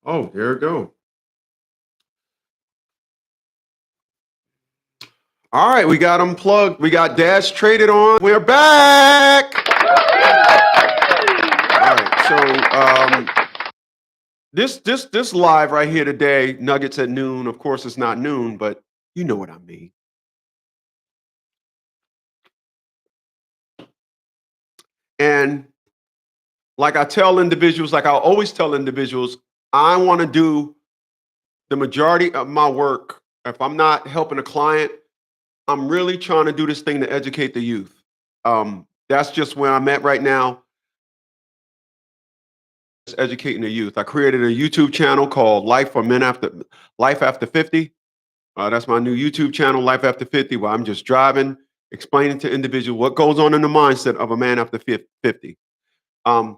Oh, there we go. All right, we got unplugged. We got Dash traded on. We're back. All right, so this live right here today, Nuggets at noon. Of course, it's not noon, but you know what I mean. And like I tell individuals, like I always tell individuals, I want to do the majority of my work. If I'm not helping a client, I'm really trying to do this thing to educate the youth. That's just where I'm at right now. It's educating the youth. I created a YouTube channel called Life After 50. That's my new YouTube channel, Life After 50, where I'm just driving, explaining to individuals what goes on in the mindset of a man after 50. Um,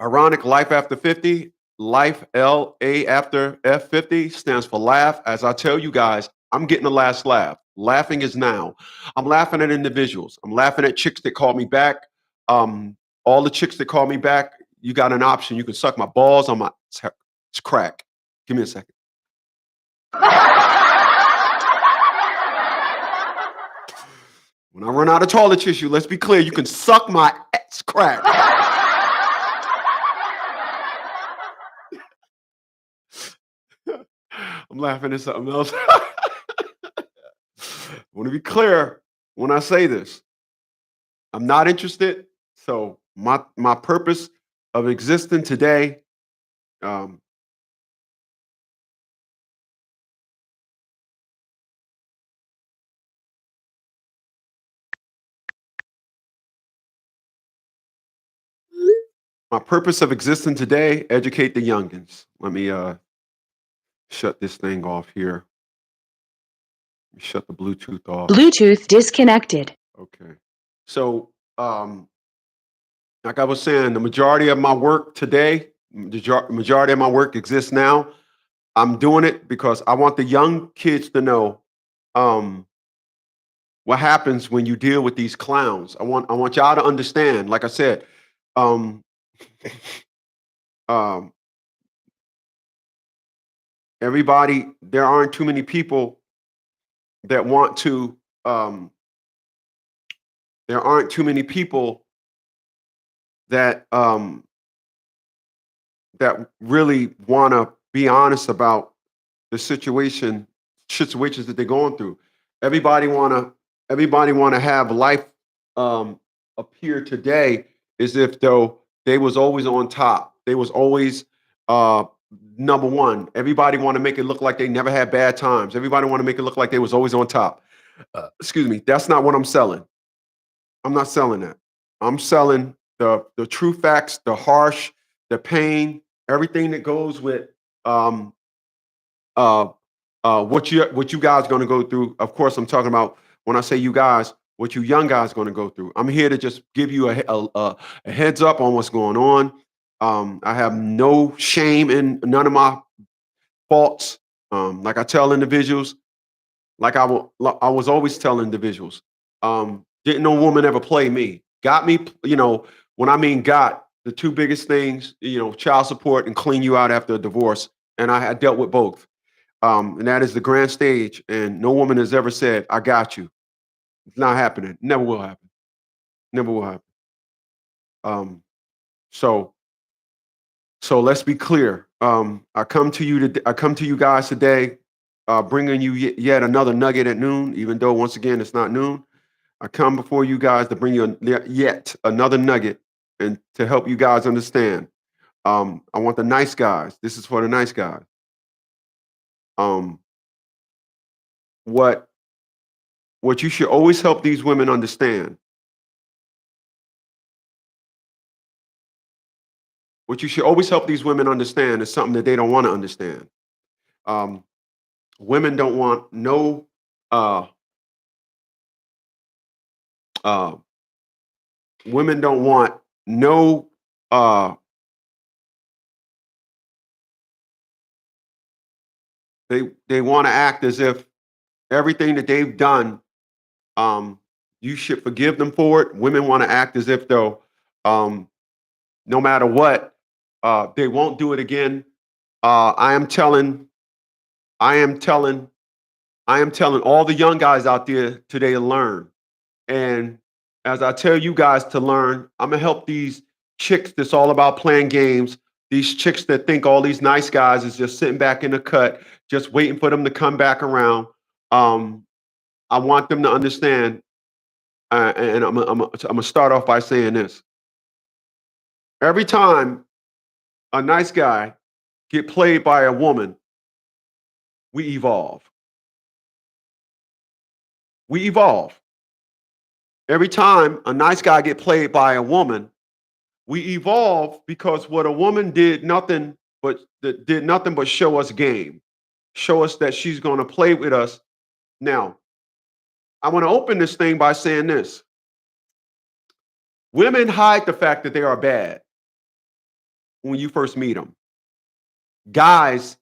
Ironic, Life After 50, Life LA after F50 stands for laugh. As I tell you guys, I'm getting the last laugh. Laughing is now. I'm laughing at individuals. I'm laughing at chicks that call me back. Um, all the chicks that call me back, you got an option. You can suck my balls on my it's crack. Give me a second. When I run out of toilet tissue, let's be clear, you can suck my ass crack. I'm laughing at something else. I want to be clear when I say this. I'm not interested. So my purpose of existing today, um, my purpose of existing today, educate the youngins. Let me shut this thing off here. Shut the Bluetooth off. Bluetooth disconnected. Okay. So like I was saying, the majority of my work today, the majority of my work exists now. I'm doing it because I want the young kids to know what happens when you deal with these clowns. I want y'all to understand. Like I said, um, um, everybody. There aren't too many people that want to. There aren't too many people that that really want to be honest about the situations that they're going through. Everybody wanna everybody wanna have life appear today as if though they was always on top. They was always uh number one. Everybody want to make it look like they never had bad times. Everybody want to make it look like they was always on top. Excuse me. That's not what I'm selling. I'm not selling that. I'm selling the true facts, the harsh, the pain, everything that goes with um, uh, what you guys going to go through. Of course, I'm talking about when I say you guys, what you young guys going to go through. I'm here to just give you a heads up on what's going on. I have no shame in none of my faults. Like I tell individuals, I was always telling individuals, didn't no woman ever play me. Got me, when I mean got, the two biggest things, child support and clean you out after a divorce. And I had dealt with both. And that is the grand stage. And no woman has ever said, I got you. It's not happening. Never will happen. Never will happen. Um, so so let's be clear. I come to you guys today, bringing you yet another nugget at noon, even though once again it's not noon. I come before you guys to bring you yet another nugget and to help you guys understand. I want the nice guys. This is for the nice guys. Um, what what you should always help these women understand. What you should always help these women understand is something that they don't want to understand. Um, Women don't want no. Uh, uh, Women don't want no. Uh, they want to act as if everything that they've done, um, you should forgive them for it. Women want to act as if though, um, no matter what, they won't do it again. I am telling, I am telling, I am telling all the young guys out there today to learn. And as I tell you guys to learn, I'm gonna help these chicks that's all about playing games. These chicks that think all these nice guys is just sitting back in the cut, just waiting for them to come back around. Um, I want them to understand, and I'm gonna start off by saying this: every time a nice guy get played by a woman, we evolve. We evolve. Every time a nice guy get played by a woman, we evolve because what a woman did nothing but show us game, show us that she's going to play with us. Now, I want to open this thing by saying this: women hide the fact that they are bad when you first meet them. Guys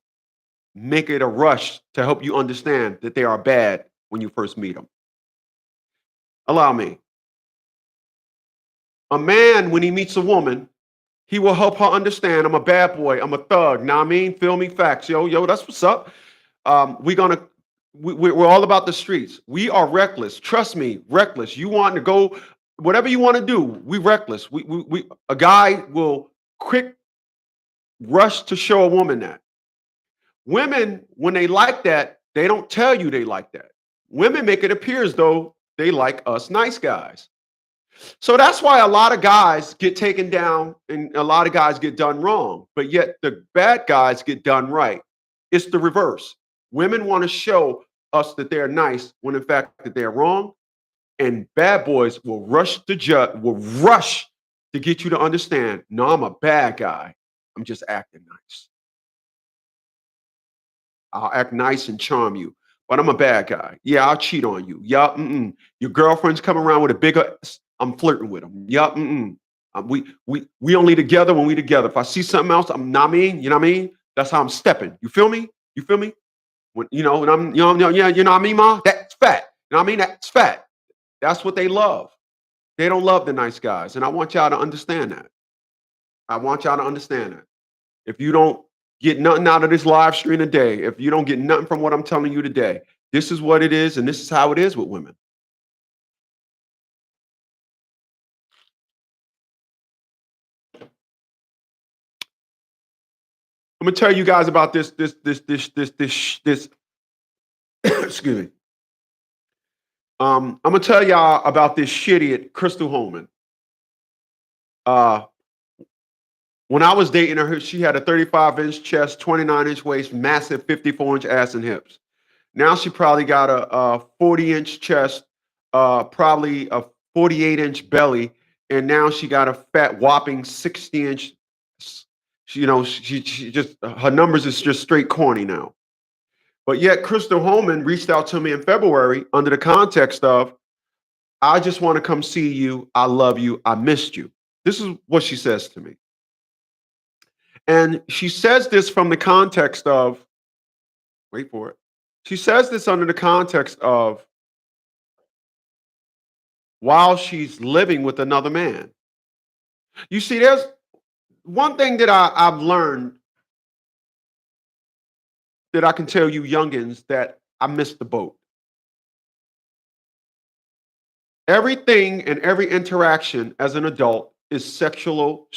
make it a rush to help you understand that they are bad when you first meet them. Allow me. A man, when he meets a woman, he will help her understand I'm a bad boy, I'm a thug. Now I mean, feel me, facts, yo, that's what's up. We're gonna we're all about the streets. We are reckless. Trust me, reckless. You want to go whatever you want to do. We reckless. We a guy will quick rush to show a woman that. Women, when they like that, they don't tell you they like that. Women make it appear as though they like us nice guys. So that's why a lot of guys get taken down and a lot of guys get done wrong, but yet the bad guys get done right. It's the reverse. Women want to show us that they're nice when in fact that they're wrong, and bad boys will rush to get you to understand, no, I'm a bad guy. I'm just acting nice. I'll act nice and charm you, but I'm a bad guy. Yeah, I'll cheat on you. Yeah, your girlfriend's coming around with a bigger. I'm flirting with them. Yeah, we only together when we together. If I see something else, I'm not mean. You know what I mean? That's how I'm stepping. You feel me? You feel me? When when I'm yeah, you know what I mean, ma? That's fat. You know what I mean? That's fat. That's what they love. They don't love the nice guys, and I want y'all to understand that. I want y'all to understand that. If you don't get nothing out of this live stream today, if you don't get nothing from what I'm telling you today, this is what it is, and this is how it is with women. I'm gonna tell you guys about this. Excuse me. I'm gonna tell y'all about this shit idiot, Crystal Holman. Uh, when I was dating her, she had a 35-inch chest, 29-inch waist, massive 54-inch ass and hips. Now she probably got a 40-inch chest, probably a 48-inch belly, and now she got a fat whopping 60-inch. She just her numbers is just straight corny now. But yet Crystal Holman reached out to me in February under the context of, I just want to come see you. I love you. I missed you. This is what she says to me. And she says this from the context of, wait for it. She says this under the context of while she's living with another man. You see, there's one thing that I've learned that I can tell you youngins that I missed the boat. Everything and every interaction as an adult is sexual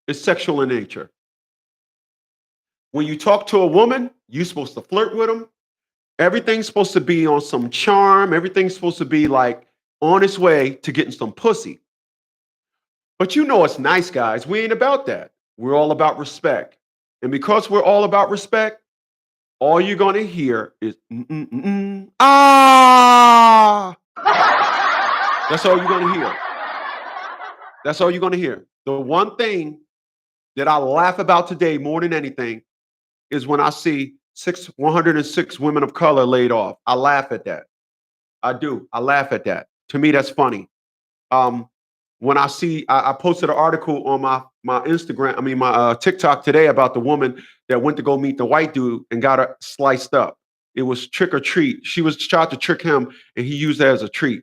in nature. When you talk to a woman, you're supposed to flirt with them. Everything's supposed to be on some charm. Everything's supposed to be like on its way to getting some pussy. But you know us nice guys, we ain't about that. We're all about respect. And because we're all about respect, all you're going to hear is ah. That's all you're going to hear. That's all you're going to hear. The one thing that I laugh about today more than anything is when I see 106 women of color laid off. I laugh at that. I do. I laugh at that. To me, that's funny. When I see, I posted an article on my Instagram, my TikTok today about the woman that went to go meet the white dude and got her sliced up. It was trick or treat. She was tried to trick him, and he used that as a treat.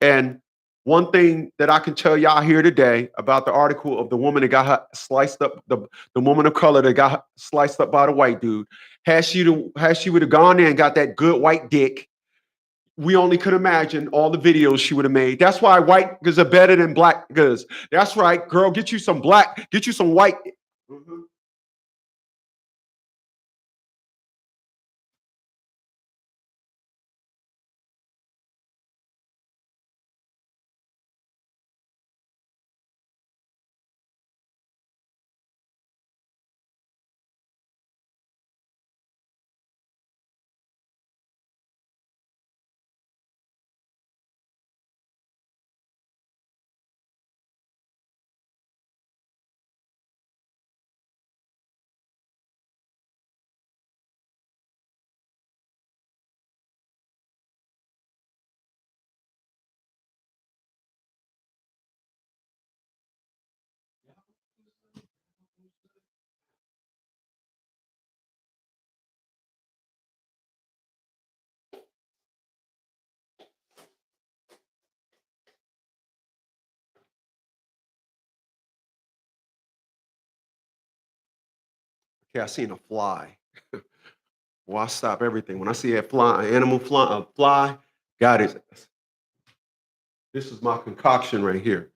And One thing that I can tell y'all here today about the article of the woman that got her sliced up, the woman of color that got sliced up by the white dude, had she would have gone there and got that good white dick, we only could imagine all the videos she would have made. That's why white goods are better than black goods. That's right, girl. Get you some black, get you some white. Mhm. Okay, I seen a fly. Well, I stop everything when I see a fly, an animal fly, a fly. God is. This is my concoction right here.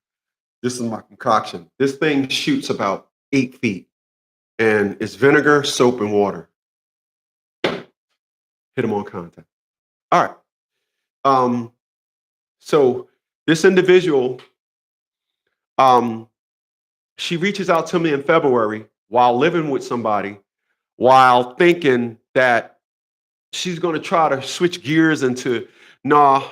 This is my concoction. This thing shoots about 8 feet, and it's vinegar, soap, and water. Hit them on contact. All right. Um, so this individual, um, she reaches out to me in February while living with somebody, while thinking that she's going to try to switch gears into, nah,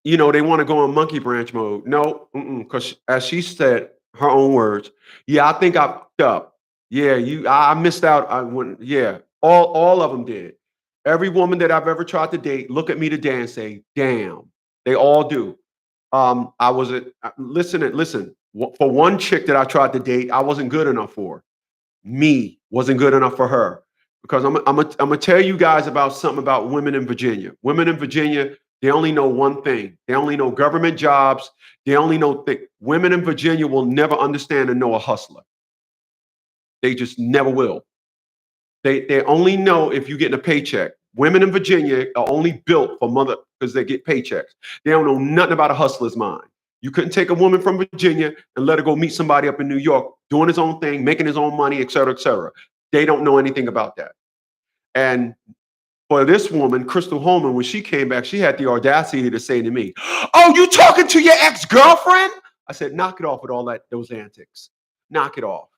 they want to go on monkey branch mode. No, because as she said, her own words, yeah, I think I fucked up. Yeah, I missed out. I went, yeah, all of them did. Every woman that I've ever tried to date, look at me today and say, damn, they all do. I was listen. For one chick that I tried to date, I wasn't good enough for. Me wasn't good enough for her because I'm gonna tell you guys about something about women in Virginia. Women in Virginia, they only know one thing. They only know government jobs. They only know women in Virginia will never understand and know a hustler. They just never will. They only know if you're getting a paycheck. Women in Virginia are only built for mother because they get paychecks. They don't know nothing about a hustler's mind. You couldn't take a woman from Virginia and let her go meet somebody up in New York doing his own thing, making his own money, et cetera, et cetera. They don't know anything about that. And for this woman, Crystal Holman, when she came back, she had the audacity to say to me, "Oh, you talking to your ex-girlfriend?" I said, "Knock it off with all those antics. Knock it off."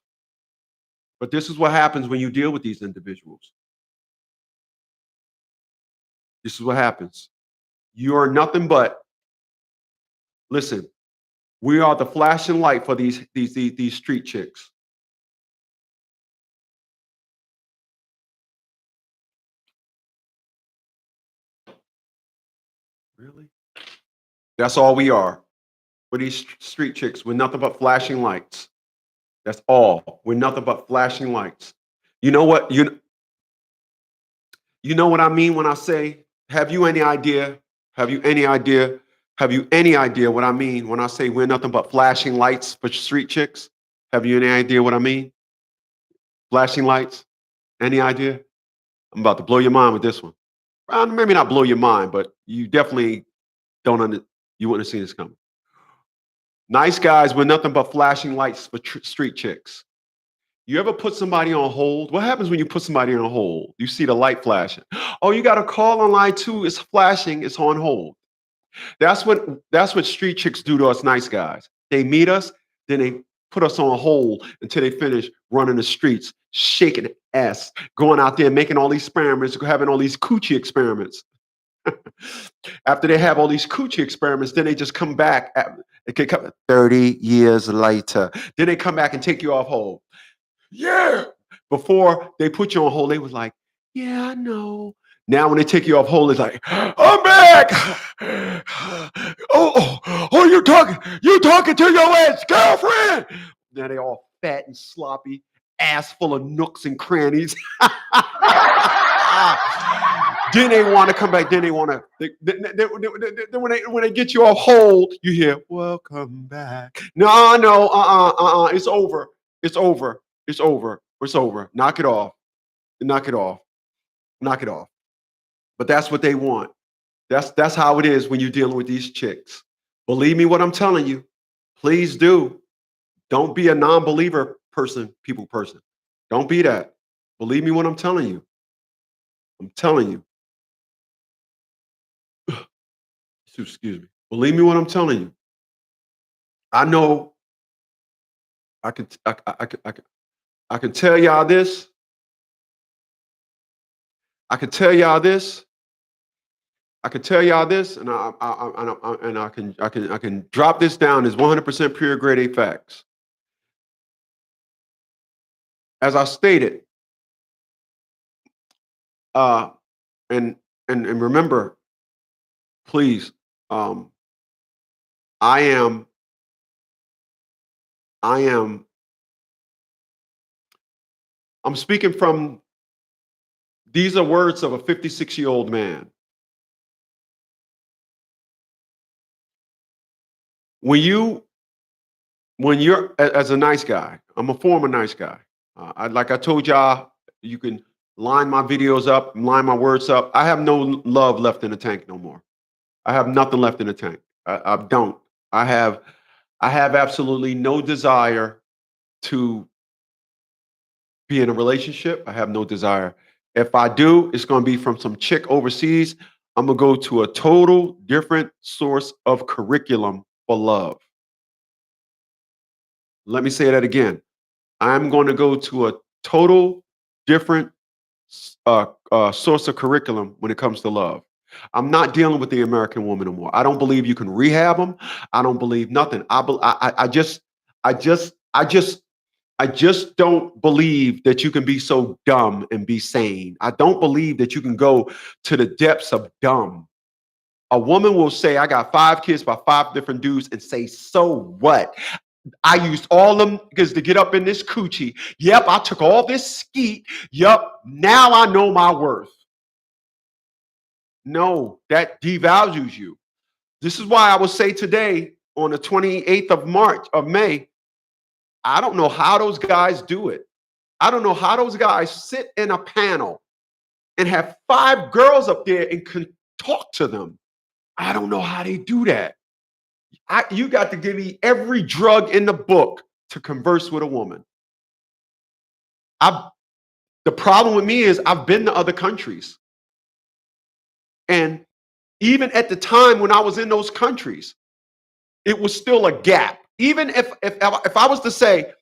But this is what happens when you deal with these individuals. This is what happens. You are nothing but, listen, we are the flashing light for these street chicks. Really? That's all we are. For these street chicks, we're nothing but flashing lights. That's all. We're nothing but flashing lights. You know what? You know what I mean when I say, have you any idea? Have you any idea? Have you any idea what I mean when I say we're nothing but flashing lights for street chicks? Have you any idea what I mean? Flashing lights? Any idea? I'm about to blow your mind with this one. Maybe not blow your mind, but you definitely you wouldn't have seen this coming. Nice guys with nothing but flashing lights for street chicks. You ever put somebody on hold? What happens when you put somebody on hold? You see the light flashing. Oh, you got a call on line two. It's flashing. It's on hold. That's what street chicks do to us nice guys. They meet us, then they put us on hold until they finish running the streets, shaking ass, going out there making all these experiments, having all these coochie experiments. After they have all these coochie experiments, then they just come back. It could come 30 years later. Then they come back and take you off hold. Yeah. Before they put you on hold, they was like, yeah, I know. Now when they take you off hold, it's like, I'm back. Oh, you talking to your ex-girlfriend. Now they all fat and sloppy, ass full of nooks and crannies. Then they want to come back. Then they want to. When they get you off hold, you hear "Welcome back." No, no, it's over. It's over. It's over. It's over. Knock it off. Knock it off. Knock it off. But that's what they want. That's how it is when you're dealing with these chicks. Believe me, what I'm telling you. Please do. Don't be a non-believer person. Don't be that. Believe me, what I'm telling you. I'm telling you. Excuse me. Believe me, what I'm telling you. I know. I can. I can tell y'all this. I can tell y'all this. I can tell y'all this, and I can drop this down as 100% pure grade A facts. As I stated, uh, and remember, please, I am I am I'm speaking from these are words of a 56-year-old man. When you when you're as a nice guy, I'm a former nice guy. Like I told y'all, you can line my videos up, line my words up. I have no love left in the tank no more. I have nothing left in the tank. I don't. I have I have absolutely no desire to be in a relationship. I have no desire. If I do, it's going to be from some chick overseas. I'm going to go to a total different source of curriculum for love. Let me say that again. I'm going to go to a total different source of curriculum when it comes to love. I'm not dealing with the American woman no more. I don't believe you can rehab them. I don't believe nothing. I just, I just, I just don't believe that you can be so dumb and be sane. I don't believe that you can go to the depths of dumb. A woman will say, I got 5 kids by 5 different dudes and say, so what? I used all them because to get up in this coochie. Yep, I took all this skeet. Yep, now I know my worth. No, that devalues you. This is why I will say today on the 28th of May, I don't know how those guys do it. I don't know how those guys sit in a panel and have 5 girls up there and can talk to them. I don't know how they do that. You got to give me every drug in the book to converse with a woman. The problem with me is I've been to other countries. And even at the time when I was in those countries, it was still a gap. Even if I was to say,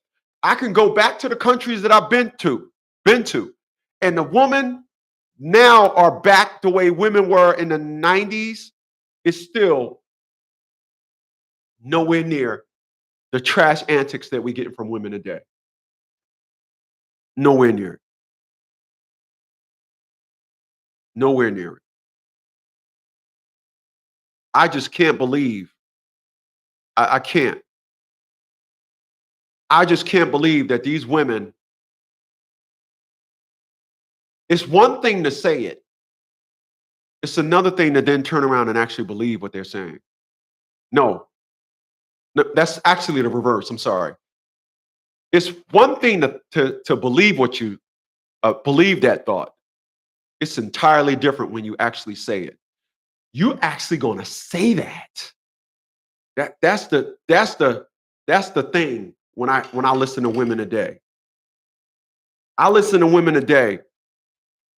I can go back to the countries that I've been to, and the women now are back the way women were in the 90s, it's still nowhere near the trash antics that we get from women today. Nowhere near it. Nowhere near it. I just can't believe. I can't. I just can't believe that these women. It's one thing to say it. It's another thing to then turn around and actually believe what they're saying. No, no, that's actually the reverse. I'm sorry. It's one thing to believe what you believe that thought. It's entirely different when you actually say it. You actually going to say that. That's the thing when I listen to women today. I listen to women today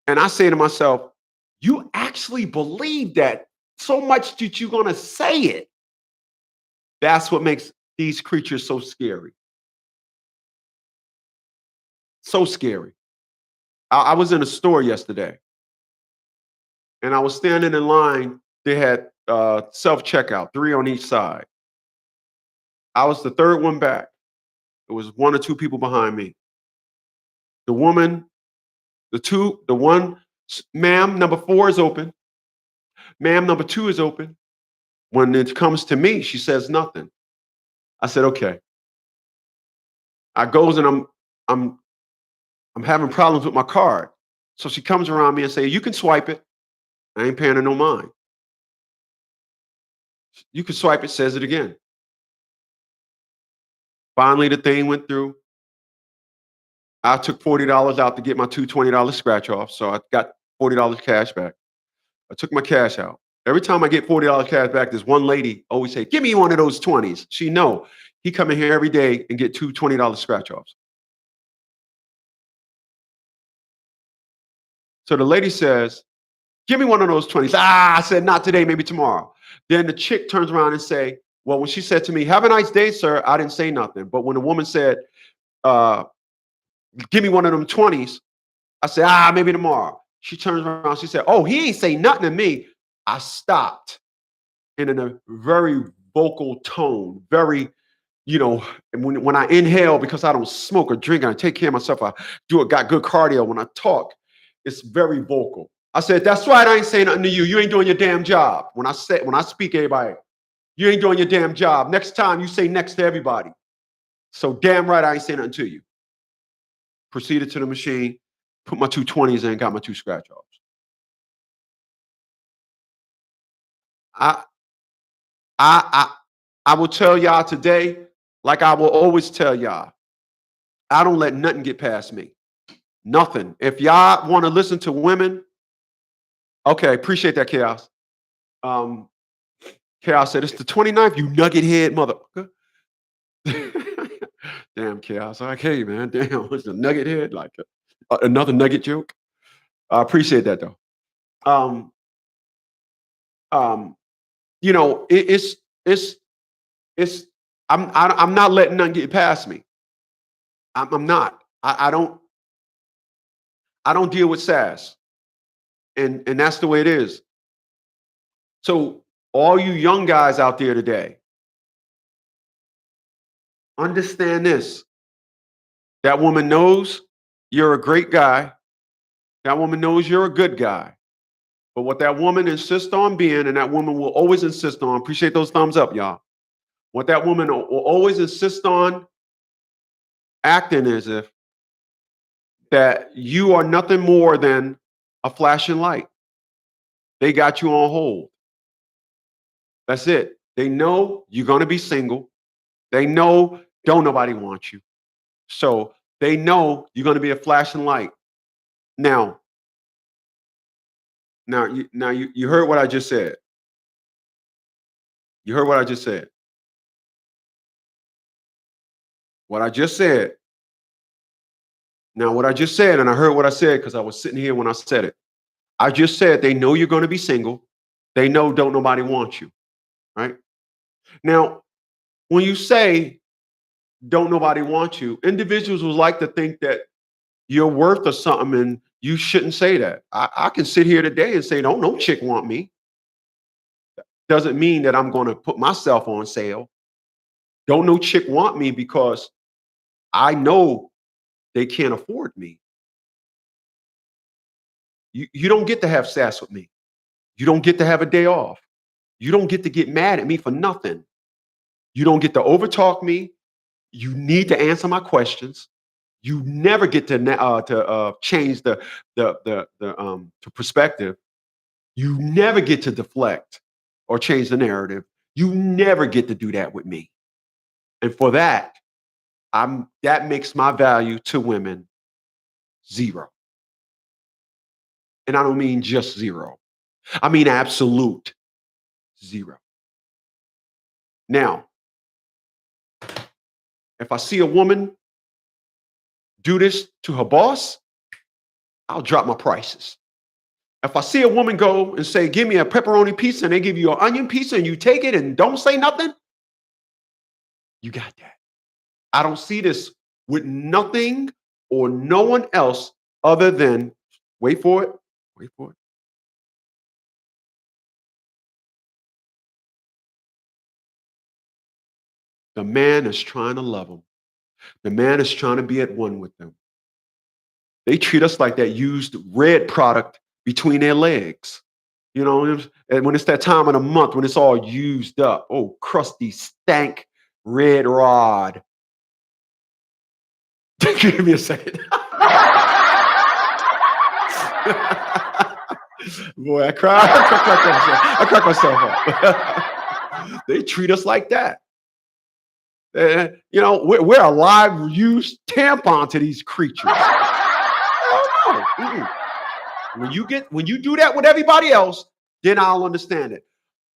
and I say to myself, you actually believe that so much that you're going to say it. That's what makes these creatures so scary. So scary. I was in a store yesterday and I was standing in line. They had self checkout, 3 on each side. I was the third one back. It was 1 or 2 people behind me. The woman, the one, ma'am, number 4 is open. Ma'am, number 2 is open. When it comes to me, she says nothing. I said, okay. I goes and I'm having problems with my card. So she comes around me and say, you can swipe it. I ain't paying her no mind. You can swipe it, says it again. Finally, the thing went through. I took $40 out to get my two $20 scratch off. So I got $40 cash back. I took my cash out. Every time I get $40 cash back, this one lady always say, "Give me one of those 20s." She know he come in here every day and get two $20 scratch offs. So the lady says, "Give me one of those 20s." I said, "Not today, maybe tomorrow." Then the chick turns around and say, well, when she said to me, "Have a nice day, sir," I didn't say nothing. But when the woman said, uh, "Give me one of them 20s," I said, maybe tomorrow. She turns around, she said, "Oh, he ain't say nothing to me." I stopped and in a very vocal tone, very, and when I inhale, because I don't smoke or drink and I take care of myself, I got good cardio when I talk. It's very vocal. I said, "That's right, I ain't saying nothing to you. You ain't doing your damn job." When I speak, everybody, you ain't doing your damn job. Next time you say next to everybody. So damn right I ain't saying nothing to you. Proceeded to the machine, put my two 20s in, got my two scratch offs. I I I will tell y'all today, like I will always tell y'all, I don't let nothing get past me. Nothing. If y'all want to listen to women, okay, appreciate that, Chaos. Um, Chaos said, "It's the 29th, you nugget head motherfucker." Damn, Chaos. Like, hey, man, damn, what's the nugget head? Like another nugget joke. I appreciate that, though. Um, um, it's, it's, I'm not letting nothing get past me. I'm not. I don't deal with sass, and that's the way it is. So all you young guys out there today, understand this. That woman knows you're a great guy. That woman knows you're a good guy. But what that woman insists on being, and that woman will always insist on, appreciate those thumbs up, y'all. What that woman will always insist on acting as if that you are nothing more than a flashing light. They got you on hold. That's it. They know you're going to be single. They know don't nobody want you. So they know you're going to be a flashing light. Now, you heard what I just said. You heard what I just said. What I just said. Now, what I just said, and I heard what I said because I was sitting here when I said it. I just said they know you're going to be single. They know don't nobody want you. Right? Now, when you say don't nobody want you, individuals would like to think that you're worth of something and you shouldn't say that. I can sit here today and say, don't no chick want me. Doesn't mean that I'm going to put myself on sale. Don't no chick want me because I know they can't afford me. You don't get to have sass with me. You don't get to have a day off. You don't get to get mad at me for nothing. You don't get to overtalk me. You need to answer my questions. You never get to change the perspective. You never get to deflect or change the narrative. You never get to do that with me. And for that, that makes my value to women zero. And I don't mean just zero. I mean absolute zero. Now, if I see a woman do this to her boss, I'll drop my prices. If I see a woman go and say, "Give me a pepperoni pizza," and they give you an onion pizza and you take it and don't say nothing, you got that. I don't see this with nothing or no one else other than, wait for it, wait for it. The man is trying to love them. The man is trying to be at one with them. They treat us like that used red product between their legs. And when it's that time of the month when it's all used up, oh, crusty, stank red rod. Give me a second. Boy, I cried. I crack myself up. They treat us like that. We're a live used tampon to these creatures. Oh, no. When you do that with everybody else, then I'll understand it.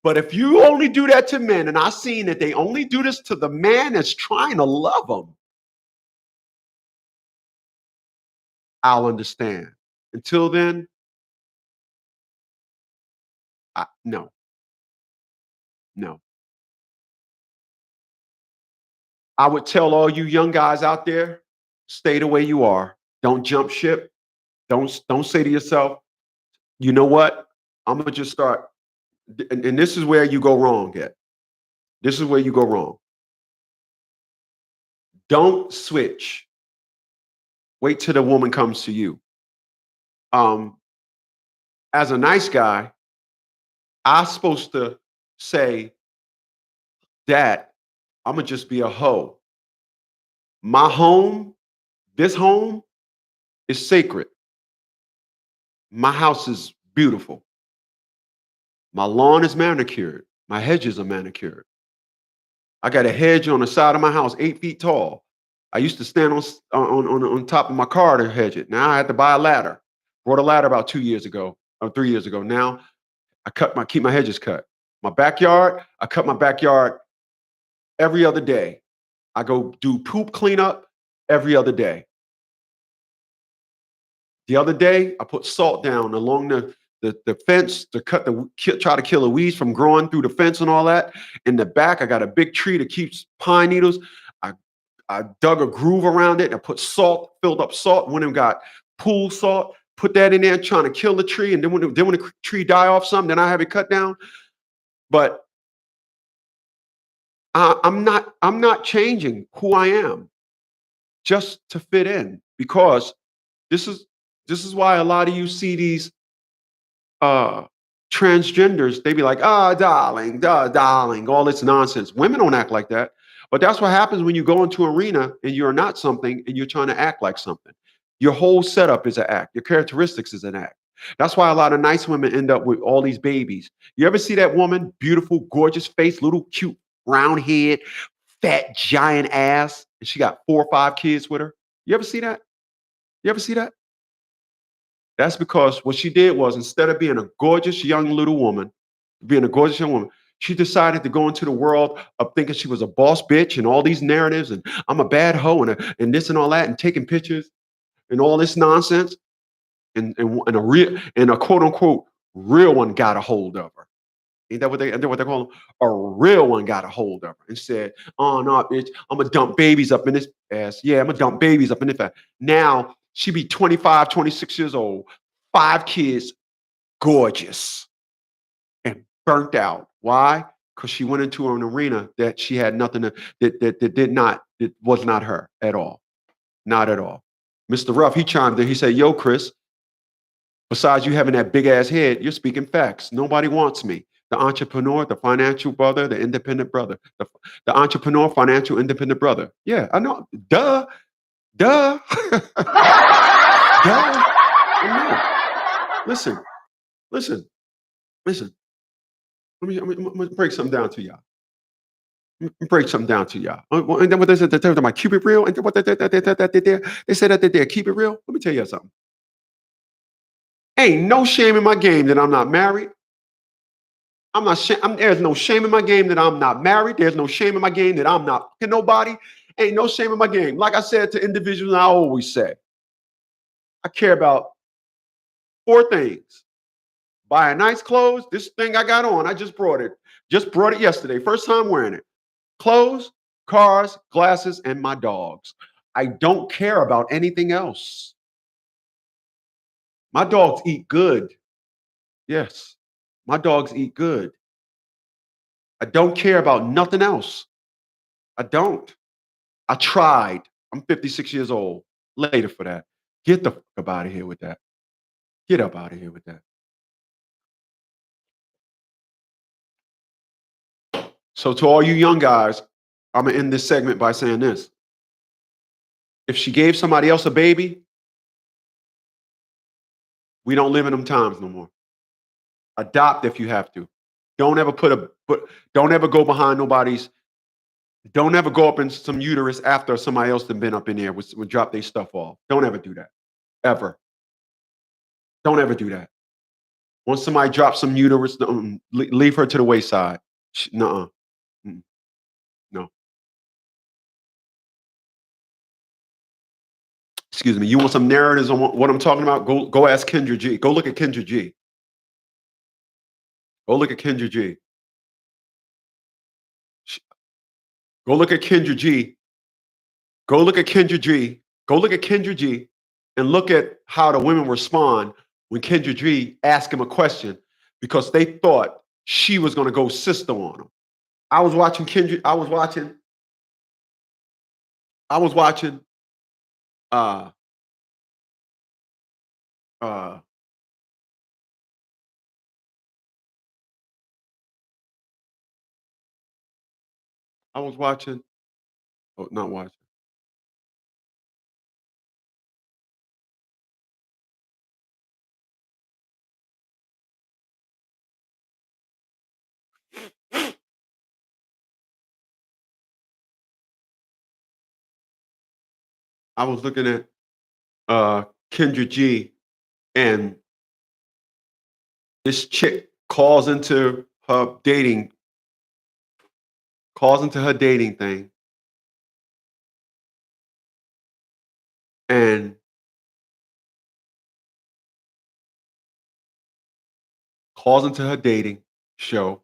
But if you only do that to men, and I've seen that they only do this to the man that's trying to love them, I'll understand. Until then, no, no. I would tell all you young guys out there, stay the way you are. Don't jump ship. Don't say to yourself, you know what? I'm gonna just start. And this is where you go wrong at. This is where you go wrong. Don't switch. Wait till the woman comes to you. Um, as a nice guy, I'm supposed to say that I'm gonna just be a hoe. My home, this home is sacred. My house is beautiful. My lawn is manicured. My hedges are manicured. I got a hedge on the side of my house, 8 feet tall. I used to stand on top of my car to hedge it. Now I had to buy a ladder. Brought a ladder about 2 years ago, or 3 years ago. Now keep my hedges cut. My backyard, I cut my backyard every other day. I go do poop cleanup every other day. The other day, I put salt down along the fence to try to kill the weeds from growing through the fence and all that. In the back, I got a big tree that keeps pine needles. I I dug a groove around it and I put salt, filled up salt, went and got pool salt, put that in there, trying to kill the tree. And then when the tree die off some, then I have it cut down. But I'm not changing who I am just to fit in, because this is this is why a lot of you see these uh transgenders. They be like, ah, darling, darling, all this nonsense. Women don't act like that. But that's what happens when you go into an arena and you're not something and you're trying to act like something. Your whole setup is an act. Your characteristics is an act. That's why a lot of nice women end up with all these babies. You ever see that woman, beautiful, gorgeous face, little cute round head, fat giant ass, and she got 4 or 5 kids with her? You ever see that? You ever see that? That's because what she did was, instead of being a gorgeous young little woman, being a gorgeous young woman, she decided to go into the world of thinking she was a boss bitch and all these narratives and I'm a bad hoe and this and all that, and taking pictures and all this nonsense. And a quote unquote real one got a hold of her. Ain't that what they call them? A real one got a hold of her and said, "Oh no, bitch, I'm gonna dump babies up in this ass. Yeah, I'm gonna dump babies up in this ass." Now she be 25, 26 years old, 5 kids, gorgeous, and burnt out. Why? Because she went into an arena that she had nothing to, that was not her at all. Not at all. Mr. Ruff, he chimed in. He said, "Yo, Chris, besides you having that big ass head, you're speaking facts. Nobody wants me. The entrepreneur, the financial brother, the independent brother. The entrepreneur, financial, independent brother." Yeah, I know. Duh. Duh. Duh. I know. Listen, listen, listen. Let me break something down to y'all. Let me break something down to y'all. And then what they said, they my keep it real. And then what they said that they did keep it real. Let me tell you something. Ain't no shame in my game that I'm not married. I'm not. There's no shame in my game that I'm not married. There's no shame in my game that I'm not fucking nobody. Ain't no shame in my game. Like I said to individuals, I always say, I care about 4 things: buying nice clothes. This thing I got on, I just brought it. Just brought it yesterday. First time wearing it. Clothes, cars, glasses, and my dogs. I don't care about anything else. My dogs eat good. Yes, my dogs eat good. I don't care about nothing else. I don't. I tried. I'm 56 years old. Later for that. Get the fuck up out of here with that. Get up out of here with that. So to all you young guys, I'm gonna end this segment by saying this. If she gave somebody else a baby, we don't live in them times no more. Adopt if you have to. Don't ever don't ever go behind nobody's. Don't ever go up in some uterus after somebody else has been up in there would drop their stuff off. Don't ever do that. Ever. Don't ever do that. Once somebody drops some uterus, leave her to the wayside. Nuh-uh. No. Excuse me. You want some narratives on what I'm talking about? Go ask Kendra G. Go look at Kendra G. Go look at Kendra G. Go look at Kendra G. Go look at Kendra G. Go look at Kendra G. And look at how the women respond when Kendra G asked him a question because they thought she was going to go sister on him. I was watching Kendra. I was watching. Uh, uh, I was watching. Oh, not watching. I was looking at Kendra G, and this chick calls into her dating thing, and calls into her dating show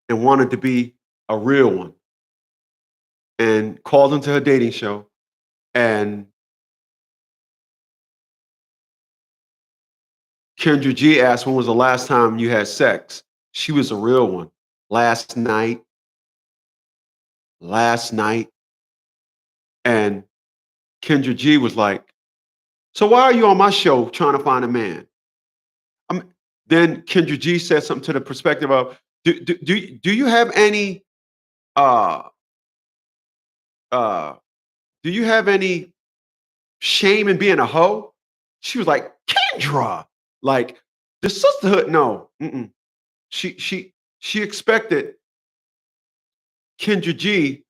and wanted to be a real one, and calls into her dating show, and Kendra G asked, "When was the last time you had sex?" She was a real one. Last night. Last night. And Kendra G was like, "So why are you on my show trying to find a man?" Then Kendra G said something to the perspective of, do you have any uh uh do you have any shame in being a hoe? She was like, Kendra, like the sisterhood, no. She expected Kendra G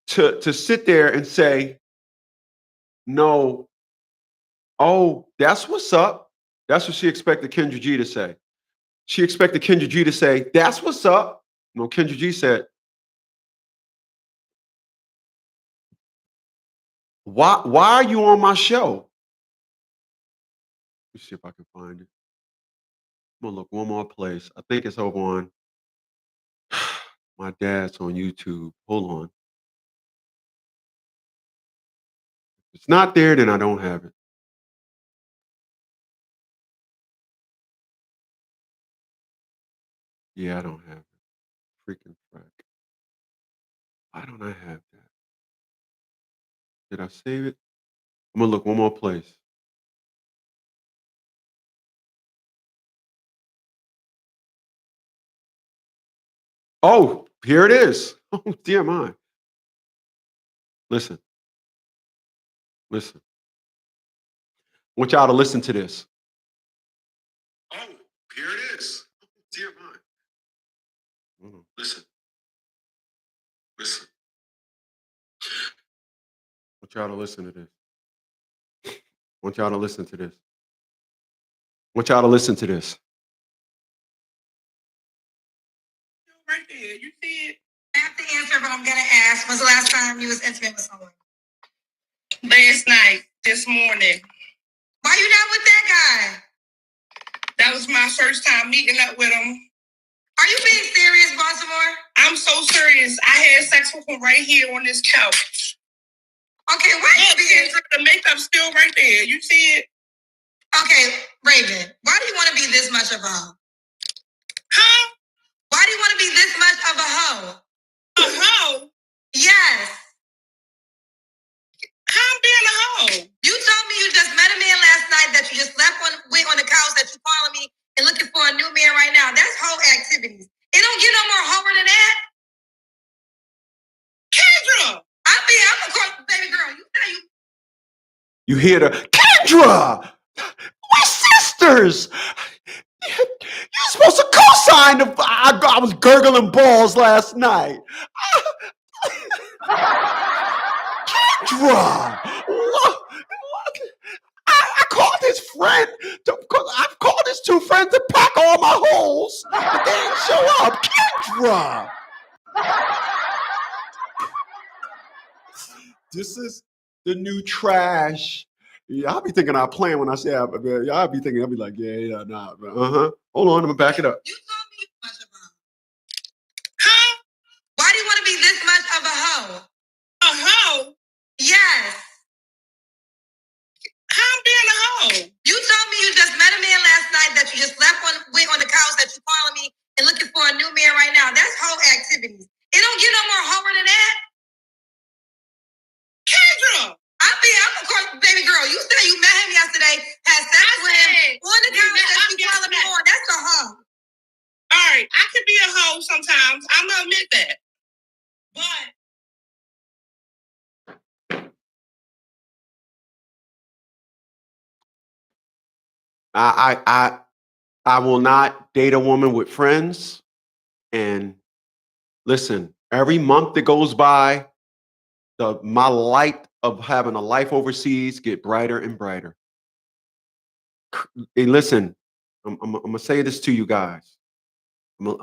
to sit there and say, no, oh, that's what's up. That's what she expected Kendra G to say. She expected Kendra G to say, that's what's up. No, Kendra G said, why are you on my show? Let's see if I can find it. I'm gonna look one more place. I think it's over on my dad's on YouTube. Hold on. If it's not there, then I don't have it. Yeah, I don't have it. Freaking frack. Why don't I have that? Did I save it? I'm gonna look one more place. Oh, here it is. Oh, dear mine. Listen, listen. I want y'all to listen to this. Oh, here it is. Oh, dear mine. Listen, listen. I want y'all to listen to this. I want y'all to listen to this. I want y'all to listen to this. Right there, you see it. I have to answer, but I'm gonna ask. When's the last time you was intimate with someone? Last night, this morning. Why you not with that guy? That was my first time meeting up with him. Are you being serious, Baltimore? I'm so serious. I had sex with him right here on this couch. Okay, why you being? The makeup's still right there. You see it? Okay, Raven. Why do you want to be this much of a hoe? Huh? Why do you want to be this much of a hoe? A hoe? Yes. How I'm being a hoe? You told me you just met a man last night that you just went on the couch that you calling me and looking for a new man right now. That's hoe activities. It don't get no more hoer than that. Kendra! I'm a baby girl. You hear the Kendra! We're sisters! You're supposed to co-sign the. I was gurgling balls last night. Kendra, what? I called his friend. I've called his two friends to pack all my holes, but they didn't show up. Kendra. This is the new trash. Yeah, I'll be thinking I'm playing when I say y'all be thinking I'll be like, yeah, nah. Hold on, I'm gonna back it up. You told me you much of a hoe. Huh? Why do you want to be this much of a hoe? A hoe? Yes. How I'm being a hoe? You told me you just met a man last night that you just left went on the couch, that you calling me and looking for a new man right now. That's hoe activities. It don't get no more hoer than that. Kendra! I'm of course, baby girl. You said you met him yesterday, had sex with him on the couch that you calling me on. That's a hoe. All right, I could be a hoe sometimes. I'm gonna admit that. But I will not date a woman with friends. And listen, every month that goes by, my light of having a life overseas get brighter and brighter. Hey, listen, I'm gonna say this to you guys. I'm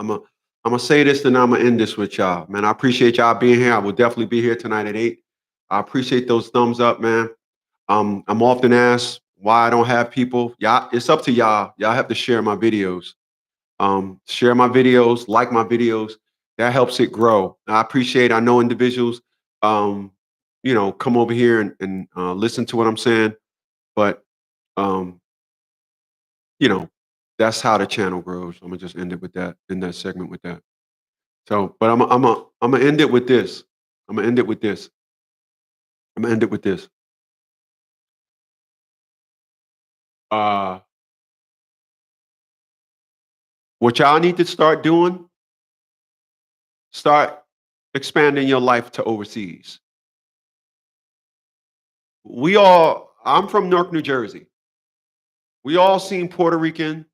gonna say this, and I'm gonna end this with y'all. Man, I appreciate y'all being here. I will definitely be here tonight at 8. I appreciate those thumbs up, man. I'm often asked why I don't have people. Y'all, it's up to y'all. Y'all have to share my videos. Share my videos, like my videos. That helps it grow. I appreciate. I know individuals, um, come over here and listen to what I'm saying, but um, you know, that's how the channel grows. I'm gonna just end it with that. End that segment with that. So, but I'm gonna end it with this. I'm gonna end it with this. I'm gonna end it with this. Uh, what y'all need to start doing? Start expanding your life to overseas. I'm from Newark, New Jersey. We all seen Puerto Rican.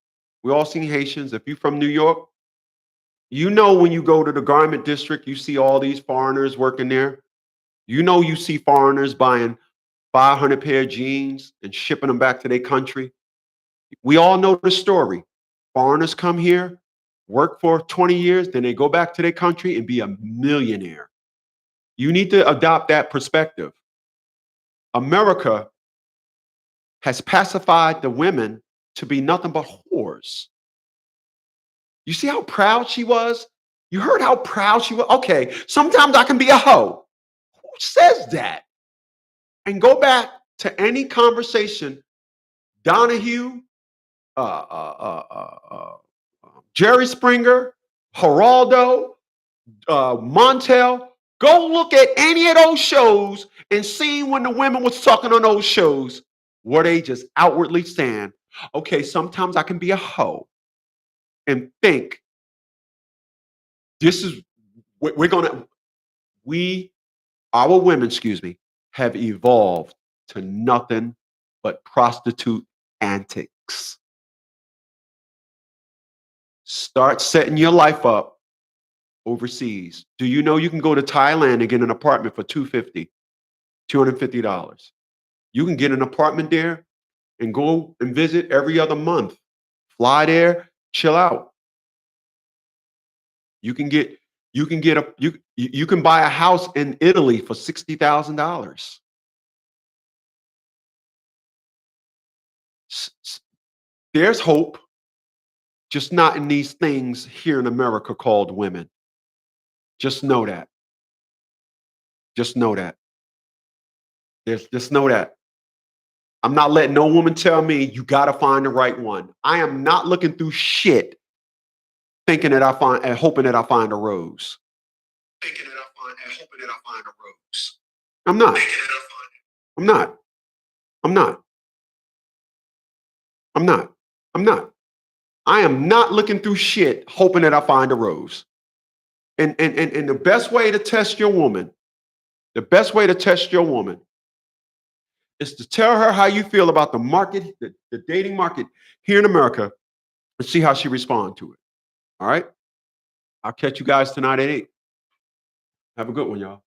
We all seen Haitians. If you're from New York, you know when you go to the garment district, you see all these foreigners working there. You see foreigners buying 500 pair of jeans and shipping them back to their country. We all know the story. Foreigners come here, work for 20 years, then they go back to their country and be a millionaire. You need to adopt that perspective. America has pacified the women to be nothing but whores. You see how proud she was? You heard how proud she was? Okay, sometimes I can be a hoe. Who says that? And go back to any conversation, Donahue, uh, uh, uh, uh, uh, Jerry Springer, Geraldo, Montel. Go look at any of those shows and see when the women was talking on those shows, were they just outwardly saying, okay, sometimes I can be a hoe and think this is, our women, excuse me, have evolved to nothing but prostitute antics. Start setting your life up overseas. Do you know you can go to Thailand and get an apartment for $250? You can get an apartment there and go and visit every other month. Fly there, chill out. You can get you can buy a house in Italy for $60,000. There's hope, just not in these things here in America called women. Just know that. Just know that. Just know that. I'm not letting no woman tell me you got to find the right one. I am not looking through shit thinking that I find and hoping that I find a rose. Thinking that I find and hoping that I find a rose. I'm not. I'm not. I'm not. I'm not. I'm not. I am not looking through shit hoping that I find a rose. And the best way to test your woman, the best way to test your woman is to tell her how you feel about the market, the dating market here in America, and see how she responds to it. All right. I'll catch you guys tonight at 8. Have a good one, y'all.